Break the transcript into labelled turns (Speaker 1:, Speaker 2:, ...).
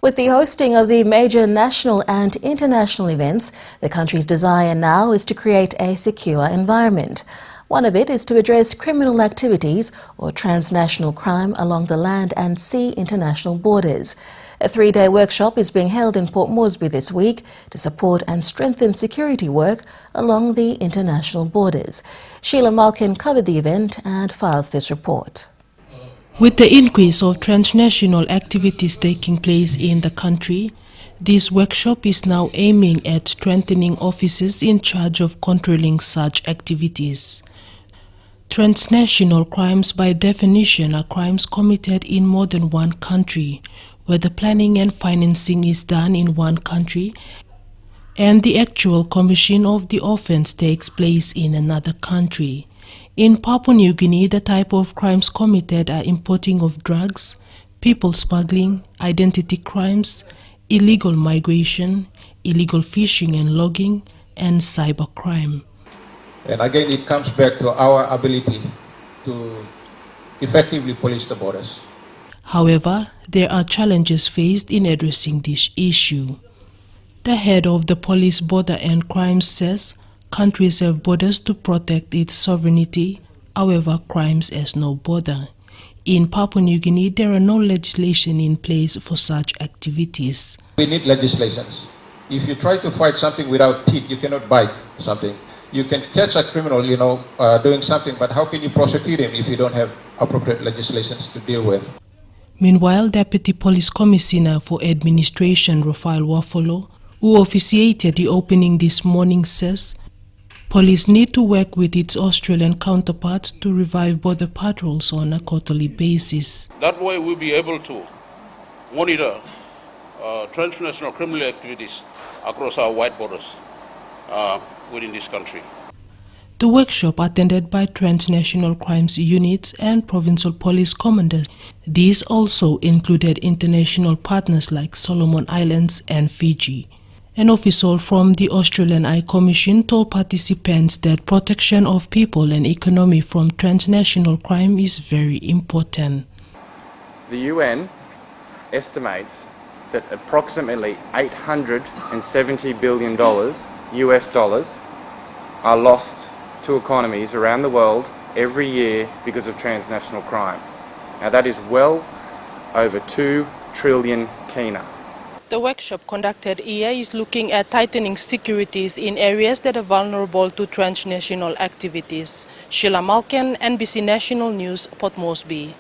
Speaker 1: With the hosting of the major national and international events, the country's desire now is to create a secure environment. One of it is to address criminal activities or transnational crime along the land and sea international borders. A three-day workshop is being held in Port Moresby this week to support and strengthen security work along the international borders. Sheila Malkin covered the event and files this report.
Speaker 2: With the increase of transnational activities taking place in the country, this workshop is now aiming at strengthening officers in charge of controlling such activities. Transnational crimes by definition are crimes committed in more than one country, where the planning and financing is done in one country and the actual commission of the offense takes place in another country. In Papua New Guinea, the type of crimes committed are importing of drugs, people smuggling, identity crimes, illegal migration, illegal fishing and logging, and cybercrime.
Speaker 3: And again, it comes back to our ability to effectively police the borders.
Speaker 2: However, there are challenges faced in addressing this issue. The head of the Police Border and Crime says countries have borders to protect its sovereignty, however, crimes has no border. In Papua New Guinea, there are no legislation in place for such activities.
Speaker 3: We need legislations. If you try to fight something without teeth, you cannot bite something. You can catch a criminal, doing something, but how can you prosecute him if you don't have appropriate legislations to deal with?
Speaker 2: Meanwhile, Deputy Police Commissioner for Administration Rafael Wafolo, who officiated the opening this morning, says police need to work with its Australian counterparts to revive border patrols on a quarterly basis.
Speaker 4: That way we'll be able to monitor transnational criminal activities across our wide borders within this country.
Speaker 2: The workshop attended by transnational crimes units and provincial police commanders. These also included international partners like Solomon Islands and Fiji. An official from the Australian High Commission told participants that protection of people and economy from transnational crime is very important.
Speaker 5: The UN estimates that approximately $870 billion US dollars are lost to economies around the world every year because of transnational crime. Now that is well over 2 trillion kina.
Speaker 2: The workshop conducted here is looking at tightening securities in areas that are vulnerable to transnational activities. Sheila Malkin, NBC National News, Port Moresby.